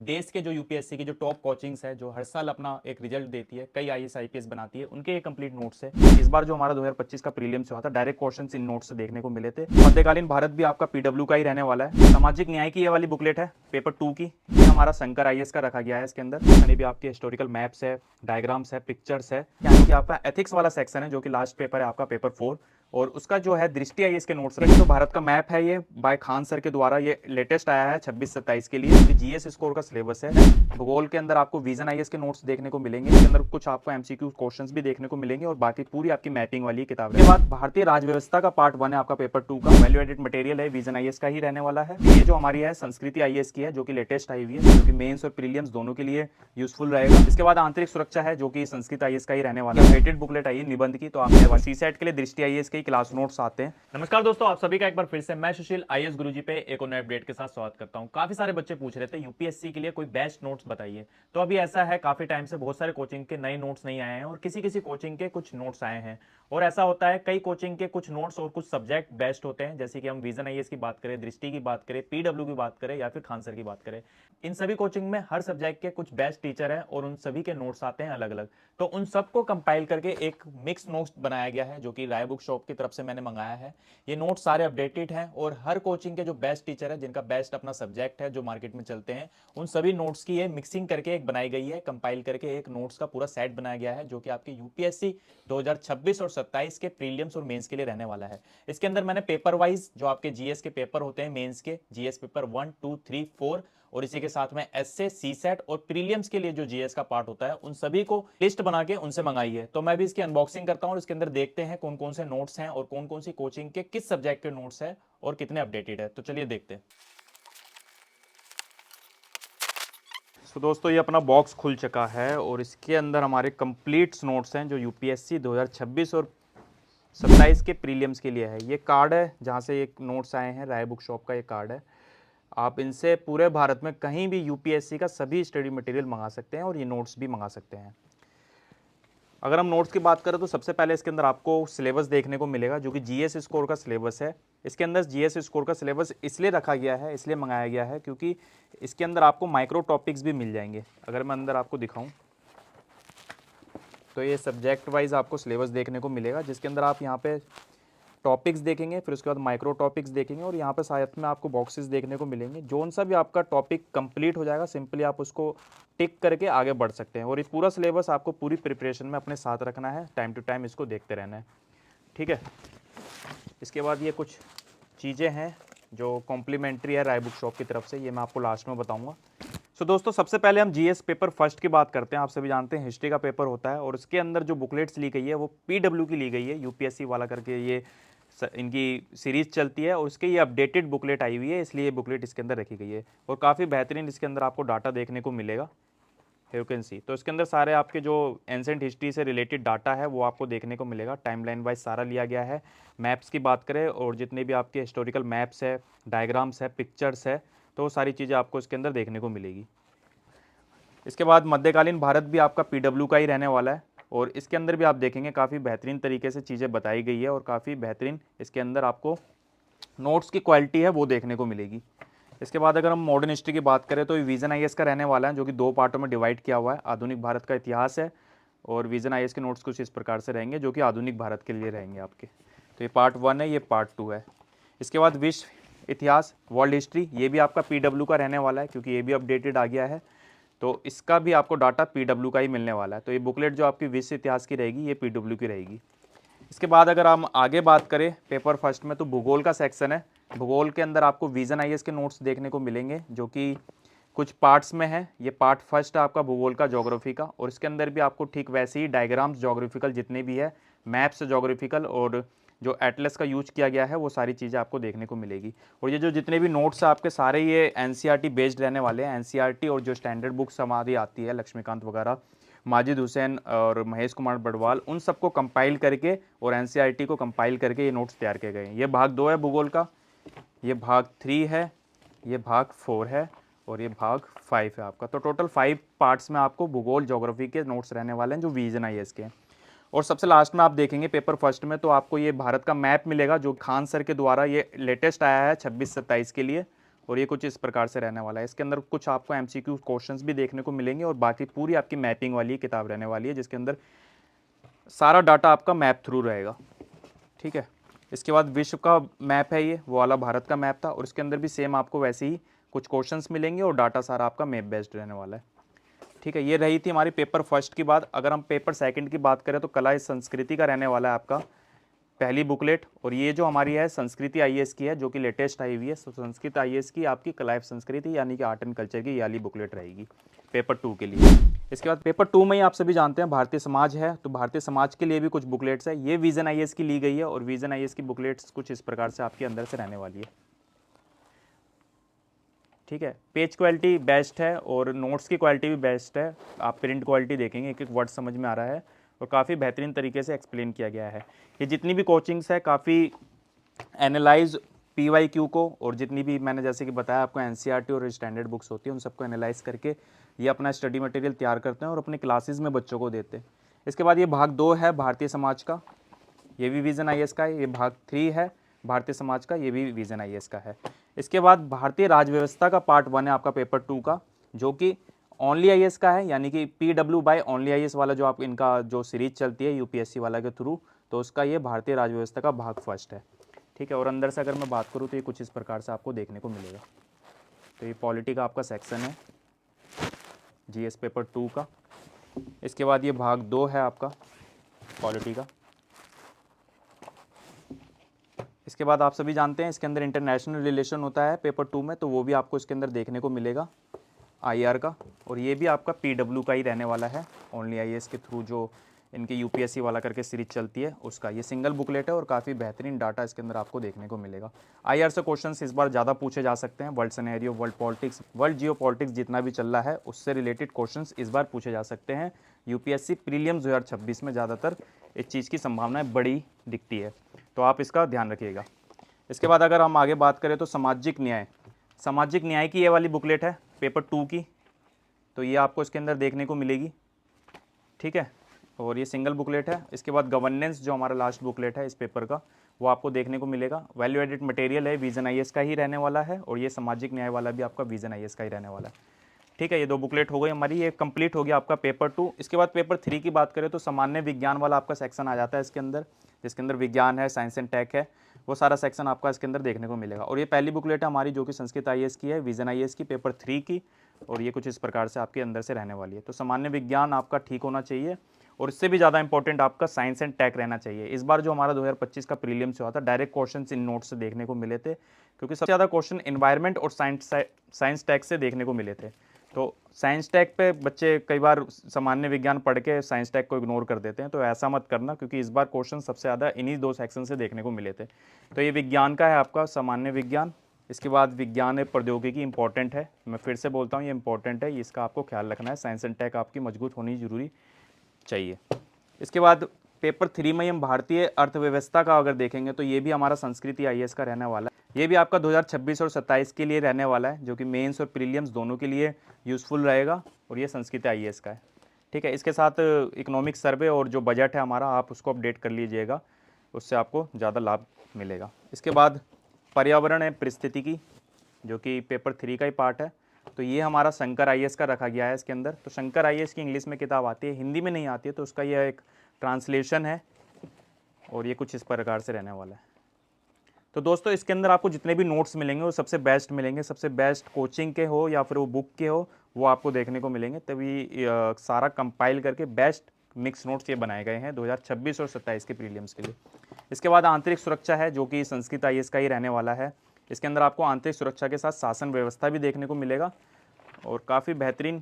देश के जो यूपीएससी की जो टॉप कोचिंग्स है, जो हर साल अपना एक रिजल्ट देती है, कई आईएएस आईपीएस बनाती है, उनके ये कंप्लीट नोट्स है। इस बार जो हमारा 2025 का प्रीलिम्स हुआ था, डायरेक्ट क्वेश्चंस इन नोट्स से देखने को मिले थे। मध्यकालीन भारत भी आपका पीडब्ल्यू का ही रहने वाला है। सामाजिक न्याय की ये वाली बुकलेट है, पेपर 2 की। ये हमारा शंकर आईएएस का रखा गया है। इसके अंदर यानी भी आपके हिस्टोरिकल मैप्स है, डायग्राम्स है, पिक्चर्स है, यानी कि आपका एथिक्स वाला सेक्शन है, जो कि लास्ट पेपर है आपका पेपर 4। और उसका जो है दृष्टि आईएएस के नोट्स रखे। तो भारत का मैप है ये, बाय खान सर के द्वारा। ये लेटेस्ट आया है 26-27 के लिए। जीएस स्कोर का सिलेबस है। भूगोल के अंदर आपको विजन आईएएस के नोट्स देखने को मिलेंगे। इसके अंदर कुछ आपको एमसीक्यू क्वेश्चंस भी देखने को मिलेंगे और बाकी पूरी आपकी मैपिंग वाली किताब है। बाद भारतीय राजव्यवस्था का पार्ट 1 है आपका पेपर 2 का। वैल्यू एडेड मटेरियल है, विजन आईएएस का ही रहने वाला है। ये जो हमारी है संस्कृति आईएएस की है, जो कि लेटेस्ट आई हुई है, जो कि मेंस और प्रीलिम्स दोनों के लिए यूजफुल रहेगा। इसके बाद आंतरिक सुरक्षा है, जो कि संस्कृत आईएएस का ही रहने वाला है। अपडेटेड बुकलेट आई है निबंध की। तो आप सीसेट के लिए दृष्टि आईएएस के क्लास नोट्स आते हैं। नमस्कार दोस्तों, आप सभी का एक बार फिर से मैं सुशील आईएएस गुरुजी पे एक और नए अपडेट के साथ स्वागत करता हूं। काफी सारे बच्चे पूछ रहे थे यूपीएससी के लिए कोई बेस्ट नोट्स बताइए। तो अभी ऐसा है, काफी टाइम से बहुत सारे कोचिंग के नए नोट्स नहीं आए हैं और किसी किसी कोचिंग के कुछ नोट्स आए हैं। और ऐसा होता है, कई कोचिंग के कुछ नोट्स और कुछ सब्जेक्ट बेस्ट होते हैं, जैसे कि हम विजन आईएएस की बात करें, दृष्टि की बात करें, पीडब्ल्यू की बात करें या फिर खान सर की बात करें। इन सभी कोचिंग में हर सब्जेक्ट के कुछ बेस्ट टीचर हैं और उन सभी के नोट्स आते हैं अलग अलग। तो उन सबको कंपाइल करके एक मिक्स नोट्स बनाया गया है, जो कि राय बुक शॉप की तरफ से मैंने मंगाया है। ये नोट्स सारे अपडेटेड हैं और हर कोचिंग के जो बेस्ट टीचर है, जिनका बेस्ट अपना सब्जेक्ट है, जो मार्केट में चलते हैं, उन सभी नोट्स की ये मिक्सिंग करके एक बनाई गई है। कंपाइल करके एक नोट्स का पूरा सेट बनाया गया है, जो कि आपके यूपीएससी 2026 और 27 के प्रीलिम्स और मेंस के लिए रहने वाला है। इसके अंदर मैंने पेपर वाइज जो आपके जीएस के पेपर होते हैं, मेंस के जीएस पेपर 1, 2, 3, 4 और इसी के साथ में एसए, सीसेट और प्रीलियम्स के लिए जो जीएस का पार्ट होता है, उन सभी को लिस्ट बना के उनसे मंगाई है। तो मैं भी इसकी अनबॉक्सिंग करता हूं और इसके अंदर देखते हैं कौन कौन से नोट्स हैं और कौन कौन सी कोचिंग के किस सब्जेक्ट के नोट्स हैं और कितने अपडेटेड है। तो चलिए देखते हैं। तो दोस्तों, ये अपना बॉक्स खुल चुका है और इसके अंदर हमारे कंप्लीट नोट्स हैं, जो यूपीएससी 2026 और 27 के प्रीलियम्स के लिए है। ये कार्ड है जहाँ से एक नोट्स आए हैं, राय बुक शॉप का ये कार्ड है। आप इनसे पूरे भारत में कहीं भी यूपीएससी का सभी स्टडी मटेरियल मंगा सकते हैं और ये नोट्स भी मंगा सकते हैं। अगर हम नोट्स की बात करें तो सबसे पहले इसके अंदर आपको सिलेबस देखने को मिलेगा, जो कि जीएस स्कोर का सिलेबस है। इसके अंदर जीएस स्कोर का सिलेबस इसलिए रखा गया है, इसलिए मंगाया गया है, क्योंकि इसके अंदर आपको माइक्रो टॉपिक्स भी मिल जाएंगे। अगर मैं अंदर आपको दिखाऊं तो ये सब्जेक्ट वाइज आपको सिलेबस देखने को मिलेगा, जिसके अंदर आप यहाँ पे टॉपिक्स देखेंगे, फिर उसके बाद माइक्रो टॉपिक्स देखेंगे और यहाँ पर साथ में आपको बॉक्सेस देखने को मिलेंगे। जोन सा भी आपका टॉपिक कंप्लीट हो जाएगा, सिंपली आप उसको टिक करके आगे बढ़ सकते हैं। और ये पूरा सिलेबस आपको पूरी प्रिपरेशन में अपने साथ रखना है, टाइम टू टाइम इसको देखते रहना है, ठीक है। इसके बाद ये कुछ चीज़ें हैं जो कॉम्प्लीमेंट्री है राय बुक शॉप की तरफ से, ये मैं आपको लास्ट में बताऊँगा। सो दोस्तों, सबसे पहले हम जीएस पेपर फर्स्ट की बात करते हैं। आप सभी जानते हैं हिस्ट्री का पेपर होता है और उसके अंदर जो बुकलेट्स ली गई है वो पीडब्ल्यू की ली गई है, यूपीएससी वाला करके ये इनकी सीरीज चलती है और उसके ये अपडेटेड बुकलेट आई हुई है, इसलिए ये बुकलेट इसके अंदर रखी गई है और काफ़ी बेहतरीन इसके अंदर आपको डाटा देखने को मिलेगा, यू कैन सी। तो इसके अंदर सारे आपके जो एंसेंट हिस्ट्री से रिलेटेड डाटा है वो आपको देखने को मिलेगा, टाइमलाइन वाइज सारा लिया गया है। मैप्स की बात करें और जितने भी आपके हिस्टोरिकल मैप्स है, डायग्राम्स है, पिक्चर्स है, तो सारी चीज़ें आपको इसके अंदर देखने को मिलेगी। इसके बाद मध्यकालीन भारत भी आपका पीडब्ल्यू का ही रहने वाला है और इसके अंदर भी आप देखेंगे काफ़ी बेहतरीन तरीके से चीज़ें बताई गई है और काफ़ी बेहतरीन इसके अंदर आपको नोट्स की क्वालिटी है वो देखने को मिलेगी। इसके बाद अगर हम मॉडर्न हिस्ट्री की बात करें तो ये विजन आईएएस का रहने वाला है, जो कि 2 पार्टों में डिवाइड किया हुआ है। आधुनिक भारत का इतिहास है और विजन आईएएस के नोट्स कुछ इस प्रकार से रहेंगे, जो कि आधुनिक भारत के लिए रहेंगे आपके। तो ये पार्ट 1 है, ये पार्ट 2 है। इसके बाद विश्व इतिहास, वर्ल्ड हिस्ट्री, ये भी आपका पीडब्ल्यू का रहने वाला है, क्योंकि ये भी अपडेटेड आ गया है। तो इसका भी आपको डाटा पीडब्ल्यू का ही मिलने वाला है। तो ये बुकलेट जो आपकी विश्व इतिहास की रहेगी, ये पीडब्ल्यू की रहेगी। इसके बाद अगर हम आगे बात करें पेपर फर्स्ट में, तो भूगोल का सेक्शन है। भूगोल के अंदर आपको विजन आईएएस के नोट्स देखने को मिलेंगे, जो कि कुछ पार्ट्स में है। ये पार्ट फर्स्ट है आपका भूगोल का, ज्योग्राफी का, और इसके अंदर भी आपको ठीक वैसे ही डायग्राम्स ज्योग्राफिकल जितने भी है, मैप्स ज्योग्राफिकल और जो एटलस का यूज किया गया है, वो सारी चीज़ें आपको देखने को मिलेगी। और ये जो जितने भी नोट्स हैं आपके, सारे ये एनसीईआरटी बेस्ड रहने वाले हैं। एनसीईआरटी और जो स्टैंडर्ड बुक्स हमारी आती है, लक्ष्मीकांत वगैरह, माजिद हुसैन और महेश कुमार बड़वाल, उन सबको कंपाइल करके और एनसीईआरटी को कंपाइल करके ये नोट्स तैयार किए गए हैं। ये भाग 2 है भूगोल का, ये भाग 3 है, ये भाग 4 है और ये भाग 5 है आपका। तो टोटल 5 पार्ट्स में आपको भूगोल ज्योग्राफी के नोट्स रहने वाले हैं, जो विजन आईएएस के हैं। और सबसे लास्ट में आप देखेंगे पेपर फर्स्ट में, तो आपको ये भारत का मैप मिलेगा, जो खान सर के द्वारा ये लेटेस्ट आया है 26-27 के लिए। और ये कुछ इस प्रकार से रहने वाला है। इसके अंदर कुछ आपको MCQ क्वेश्चंस भी देखने को मिलेंगे और बाकी पूरी आपकी मैपिंग वाली किताब रहने वाली है, जिसके अंदर सारा डाटा आपका मैप थ्रू रहेगा। ठीक है, इसके बाद विश्व का मैप है, ये वो वाला भारत का मैप था, और इसके अंदर भी सेम आपको वैसे ही कुछ क्वेश्चंस मिलेंगे और डाटा सारा आपका मैप बेस्ड रहने वाला है। ठीक है, ये रही थी हमारी पेपर फर्स्ट की बात। अगर हम पेपर सेकंड की बात करें तो कला संस्कृति का रहने वाला है आपका पहली बुकलेट, और ये जो हमारी है संस्कृति IAS की है, जो कि लेटेस्ट आई हुई है। तो संस्कृत IAS की आपकी कला संस्कृति यानी कि आर्ट एंड कल्चर की ये वाली बुकलेट रहेगी पेपर 2 के लिए। इसके बाद पेपर 2 में ही आप सभी जानते हैं भारतीय समाज है, तो भारतीय समाज के लिए भी कुछ बुकलेट्स है। ये विजन IAS की ली गई है, और विजन IAS की बुकलेट्स कुछ इस प्रकार से आपके अंदर से रहने वाली है। ठीक है, पेज क्वालिटी बेस्ट है और नोट्स की क्वालिटी भी बेस्ट है। आप प्रिंट क्वालिटी देखेंगे, एक एक वर्ड समझ में आ रहा है और काफ़ी बेहतरीन तरीके से एक्सप्लेन किया गया है। ये जितनी भी कोचिंग्स है काफ़ी एनालाइज PYQ को, और जितनी भी मैंने जैसे कि बताया आपको NCERT और स्टैंडर्ड बुक्स होती है, उन सबको एनालाइज करके ये अपना स्टडी मटेरियल तैयार करते हैं और अपने क्लासेस में बच्चों को देते हैं। इसके बाद ये भाग 2 है भारतीय समाज का, ये भी विजन IAS का है। ये भाग 3 है भारतीय समाज का, ये भी विजन IAS का है। इसके बाद भारतीय राजव्यवस्था का पार्ट 1 है आपका पेपर 2 का, जो कि ओनली IAS का है, यानी कि PW बाय ओनली IAS वाला जो आप इनका जो सीरीज चलती है UPSC वाला के थ्रू, तो उसका ये भारतीय राजव्यवस्था का भाग फर्स्ट है। ठीक है, और अंदर से अगर मैं बात करूँ तो ये कुछ इस प्रकार से आपको देखने को मिलेगा। तो ये पॉलिटी का आपका सेक्शन है GS पेपर 2 का। इसके बाद ये भाग 2 है आपका पॉलिटी का। इसके बाद आप सभी जानते हैं इसके अंदर इंटरनेशनल रिलेशन होता है पेपर 2 में, तो वो भी आपको इसके अंदर देखने को मिलेगा IR का, और ये भी आपका PW का ही रहने वाला है, ओनली IAS के थ्रू जो इनके UPSC वाला करके सीरीज चलती है उसका। ये सिंगल बुकलेट है और काफ़ी बेहतरीन डाटा इसके अंदर आपको देखने को मिलेगा। IR से क्वेश्चंस इस बार ज़्यादा पूछे जा सकते हैं। World scenario, world politics, world जियो पॉलिटिक्स जितना भी चल रहा है उससे रिलेटेड क्वेश्चंस इस बार पूछे जा सकते हैं। UPSC प्रीलियम्स 2026 में ज़्यादातर इस चीज़ की संभावनाएँ बड़ी दिखती है, तो आप इसका ध्यान रखिएगा। इसके बाद अगर हम आगे बात करें तो सामाजिक न्याय, सामाजिक न्याय की ये वाली बुकलेट है पेपर 2 की, तो ये आपको इसके अंदर देखने को मिलेगी। ठीक है, और ये सिंगल बुकलेट है। इसके बाद गवर्नेंस जो हमारा लास्ट बुकलेट है इस पेपर का, वो आपको देखने को मिलेगा। वैल्यू एडेड मटेरियल है, विजन IAS का ही रहने वाला है, और ये सामाजिक न्याय वाला भी आपका विजन IAS का ही रहने वाला है। ठीक है, ये 2 बुकलेट हो गई हमारी, ये कंप्लीट हो गया आपका पेपर 2। इसके बाद पेपर 3 की बात करें तो सामान्य विज्ञान वाला आपका सेक्शन आ जाता है इसके अंदर, जिसके अंदर विज्ञान है, साइंस एंड टेक है, वो सारा सेक्शन आपका इसके अंदर देखने को मिलेगा। और ये पहली बुकलेट है हमारी जो कि संस्कृत IAS की है, विजन IAS की पेपर 3 की, और ये कुछ इस प्रकार से आपके अंदर से रहने वाली है। तो सामान्य विज्ञान आपका ठीक होना चाहिए, और इससे भी ज़्यादा इंपॉर्टेंट आपका साइंस एंड टेक रहना चाहिए। इस बार जो हमारा 2025 का प्रीलिम्स हुआ था, डायरेक्ट क्वेश्चन इन नोट्स से देखने को मिले थे, क्योंकि सबसे ज़्यादा क्वेश्चन इन्वायरमेंट और साइंस टेक से देखने को मिले थे। तो साइंस टेक पे बच्चे कई बार सामान्य विज्ञान पढ़ के साइंस टेक को इग्नोर कर देते हैं, तो ऐसा मत करना, क्योंकि इस बार क्वेश्चन सबसे ज़्यादा इन्हीं 2 सेक्शन से देखने को मिले थे। तो ये विज्ञान का है आपका सामान्य विज्ञान। इसके बाद विज्ञान प्रौद्योगिकी इंपॉर्टेंट है, मैं फिर से बोलता हूँ ये इंपॉर्टेंट है, इसका आपको ख्याल रखना है। साइंस एंड टेक आपकी मजबूत होनी जरूरी चाहिए। इसके बाद पेपर 3 में हम भारतीय अर्थव्यवस्था का अगर देखेंगे तो ये भी हमारा संस्कृति IAS का रहने वाला है। ये भी आपका 2026 और 27 के लिए रहने वाला है, जो कि मेंस और प्रीलिम्स दोनों के लिए यूज़फुल रहेगा, और ये संस्कृति IAS का है। ठीक है, इसके साथ इकोनॉमिक सर्वे और जो बजट है हमारा, आप उसको अपडेट कर लीजिएगा, उससे आपको ज़्यादा लाभ मिलेगा। इसके बाद पर्यावरण है परिस्थितिकी, जो कि पेपर 3 का ही पार्ट है, तो ये हमारा शंकर IAS का रखा गया है इसके अंदर। तो शंकर IAS की इंग्लिश में किताब आती है, हिंदी में नहीं आती है, तो उसका यह एक ट्रांसलेशन है, और ये कुछ इस प्रकार से रहने वाला है। तो दोस्तों इसके अंदर आपको जितने भी नोट्स मिलेंगे वो सबसे बेस्ट मिलेंगे, सबसे बेस्ट कोचिंग के हो या फिर वो बुक के हो, वो आपको देखने को मिलेंगे। तभी सारा कंपाइल करके बेस्ट मिक्स नोट्स ये बनाए गए हैं 2026 और 27 के प्रीलिम्स के लिए। इसके बाद आंतरिक सुरक्षा है, जो कि संस्कृत IAS का ही रहने वाला है। इसके अंदर आपको आंतरिक सुरक्षा के साथ शासन व्यवस्था भी देखने को मिलेगा, और काफ़ी बेहतरीन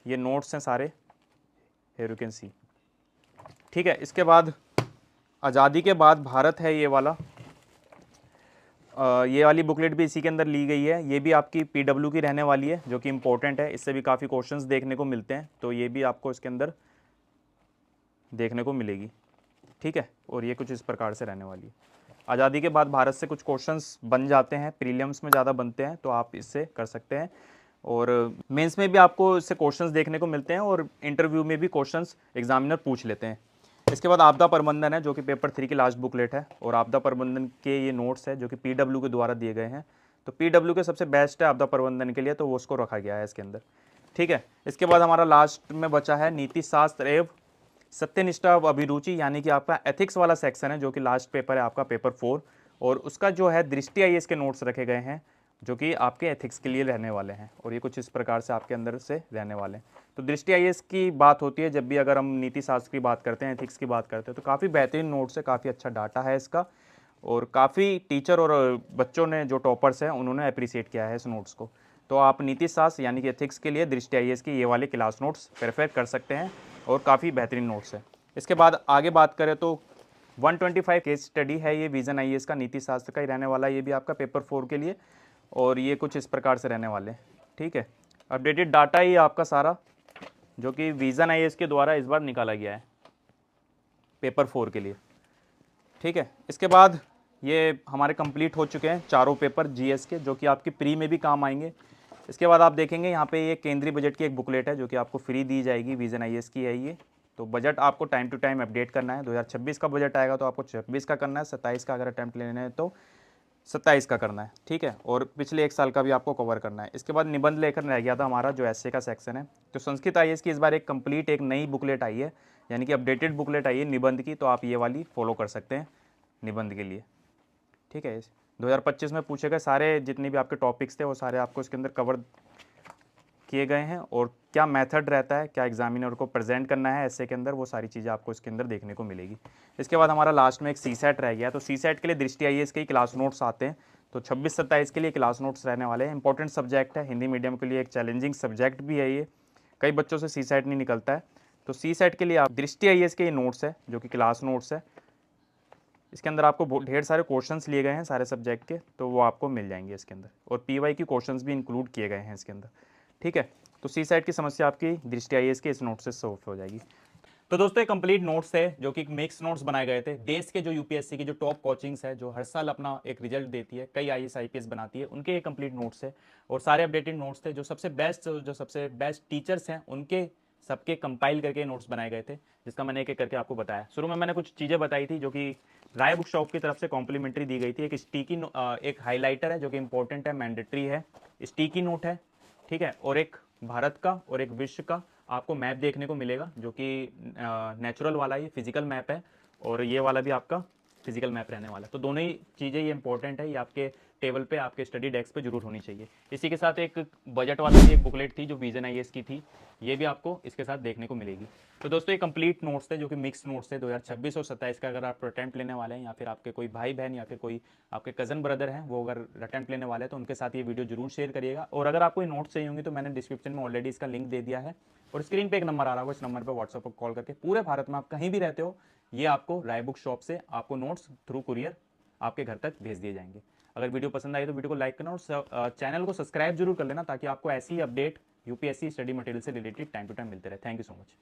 ये नोट्स हैं सारे, हियर यू कैन सी। ठीक है, इसके बाद आज़ादी के बाद भारत है ये वाला, ये वाली बुकलेट भी इसी के अंदर ली गई है। ये भी आपकी PW की रहने वाली है, जो कि इंपॉर्टेंट है, इससे भी काफ़ी क्वेश्चंस देखने को मिलते हैं, तो ये भी आपको इसके अंदर देखने को मिलेगी। ठीक है, और ये कुछ इस प्रकार से रहने वाली है। आज़ादी के बाद भारत से कुछ क्वेश्चंस बन जाते हैं, प्रीलिम्स में ज़्यादा बनते हैं, तो आप इससे कर सकते हैं, और मेंस में भी आपको इससे क्वेश्चंस देखने को मिलते हैं, और इंटरव्यू में भी क्वेश्चंस एग्जामिनर पूछ लेते हैं। इसके बाद आपदा प्रबंधन है, जो कि पेपर 3 की लास्ट बुकलेट है, और आपदा प्रबंधन के ये नोट्स है जो कि PW के द्वारा दिए गए हैं, तो PW के सबसे बेस्ट है आपदा प्रबंधन के लिए, तो वो उसको रखा गया है इसके अंदर। ठीक है, इसके बाद हमारा लास्ट में बचा है नीति शास्त्र एवं सत्यनिष्ठा व अभिरुचि, यानी कि आपका एथिक्स वाला सेक्शन है, जो कि लास्ट पेपर है आपका पेपर 4, और उसका जो है दृष्टि IAS के नोट्स रखे गए हैं जो कि आपके एथिक्स के लिए रहने वाले हैं, और ये कुछ इस प्रकार से आपके अंदर से रहने वाले हैं। तो दृष्टि IAS की बात होती है जब भी अगर हम नीति शास्त्र की बात करते हैं, एथिक्स की बात करते हैं, तो काफ़ी बेहतरीन नोट्स है, काफ़ी अच्छा डाटा है इसका, और काफ़ी टीचर और बच्चों ने जो टॉपर्स हैं उन्होंने अप्रिशिएट किया है इस नोट्स को। तो आप नीति शास्त्र यानी कि एथिक्स के लिए दृष्टि IAS की ये वाले क्लास नोट्स प्रेफर कर सकते हैं, और काफ़ी बेहतरीन नोट्स है। इसके बाद आगे बात करें तो 125 केस स्टडी है, ये विजन IAS का नीति शास्त्र का ही रहने वाला है, ये भी आपका पेपर 4 के लिए, और ये कुछ इस प्रकार से रहने वाले हैं। ठीक है, अपडेटेड डाटा ही आपका सारा जो कि विजन IAS के द्वारा इस बार निकाला गया है पेपर 4 के लिए। ठीक है, इसके बाद ये हमारे कंप्लीट हो चुके हैं चारों पेपर GS के, जो कि आपकी प्री में भी काम आएंगे। इसके बाद आप देखेंगे यहाँ पे ये केंद्रीय बजट की एक बुकलेट है जो कि आपको फ्री दी जाएगी, विजन IAS की है ये। तो बजट आपको टाइम टू टाइम अपडेट करना है, 2026 का बजट आएगा तो आपको 26 का करना है, 27 का अगर अटैम्प्ट लेना है तो 27 का करना है। ठीक है, और पिछले 1 साल का भी आपको कवर करना है। इसके बाद निबंध लेखन रह गया था हमारा, जो एसए का सेक्शन है। तो संस्कृत IAS की इस बार एक कंप्लीट एक नई बुकलेट आई है, यानी कि अपडेटेड बुकलेट आई है निबंध की, तो आप ये वाली फॉलो कर सकते हैं निबंध के लिए। ठीक है, 2025 में पूछे गए सारे जितने भी आपके टॉपिक्स थे वो सारे आपको इसके अंदर कवर किए गए हैं, और क्या मेथड रहता है, क्या एग्जामिनर को प्रेजेंट करना है ऐसे के अंदर, वो सारी चीज़ें आपको इसके अंदर देखने को मिलेगी। इसके बाद हमारा लास्ट में एक CSAT रह गया, तो CSAT के लिए दृष्टि IAS के ही क्लास नोट्स आते हैं, तो 26-27 के लिए क्लास नोट्स रहने वाले हैं। इंपॉर्टेंट सब्जेक्ट है, हिंदी मीडियम के लिए एक चैलेंजिंग सब्जेक्ट भी है ये, कई बच्चों से CSAT नहीं निकलता है। तो CSAT के लिए आप दृष्टि IAS के ये नोट्स है जो कि क्लास नोट्स है, इसके अंदर आपको ढेर सारे क्वेश्चंस लिए गए हैं सारे सब्जेक्ट के, तो वो आपको मिल जाएंगे इसके अंदर, और PY की क्वेश्चंस भी इंक्लूड किए गए हैं इसके अंदर। ठीक है, तो CSAT की समस्या आपकी दृष्टि IAS के इस नोट से सॉल्व हो जाएगी। तो दोस्तों ये कंप्लीट नोट्स थे जो कि मिक्स नोट्स बनाए गए थे, देश के जो UPSC की जो टॉप कोचिंग्स है जो हर साल अपना एक रिजल्ट देती है, कई IAS IPS बनाती है, उनके ये कंप्लीट नोट्स है, और सारे अपडेटेड नोट्स थे। जो सबसे बेस्ट टीचर्स हैं उनके सबके कंपाइल करके नोट्स बनाए गए थे, जिसका मैंने एक एक करके आपको बताया। शुरू में मैंने कुछ चीज़ें बताई थी जो कि राय बुक शॉप की तरफ से कॉम्प्लीमेंट्री दी गई थी। एक एक हाईलाइटर है जो कि इंपॉर्टेंट है, मैंडेटरी है, स्टिकी नोट है, ठीक है, और एक भारत का और एक विश्व का आपको मैप देखने को मिलेगा जो कि नेचुरल वाला ये फिजिकल मैप है, और ये वाला भी आपका फिजिकल मैप रहने वाला है। तो दोनों ही चीज़ें ये इंपॉर्टेंट है, ये आपके टेबल पे आपके स्टडी डेस्क पे जरूर होनी चाहिए। इसी के साथ एक बजट वाला भी एक बुकलेट थी जो विजन IAS की थी, ये भी आपको इसके साथ देखने को मिलेगी। तो दोस्तों ये कंप्लीट नोट्स थे जो कि मिक्स नोट्स थे 2026 और 27 का। अगर आप अटैम्प्ट लेने वाले हैं, या फिर आपके कोई भाई बहन या फिर कोई आपके कज़न ब्रदर हैं वो अगर अटैम्प्ट लेने वाले हैं, तो उनके साथ ये वीडियो जरूर शेयर करिएगा। और अगर आपको ये नोट्स चाहिए होंगे तो मैंने डिस्क्रिप्शन में ऑलरेडी इसका लिंक दे दिया है, और स्क्रीन पे एक नंबर आ रहा होगा, इस नंबर पर व्हाट्सएप पर कॉल करके पूरे भारत में आप कहीं भी रहते हो, ये आपको राय बुक शॉप से आपको नोट्स थ्रू कुरियर आपके घर तक भेज दिए जाएंगे। अगर वीडियो पसंद आई तो वीडियो को लाइक करना, और चैनल को सब्सक्राइब जरूर कर लेना, ताकि आपको ऐसी अपडेट UPSC स्टडी मटेरियल से रिलेटेड टाइम टू टाइम मिलते रहे। Thank you so much.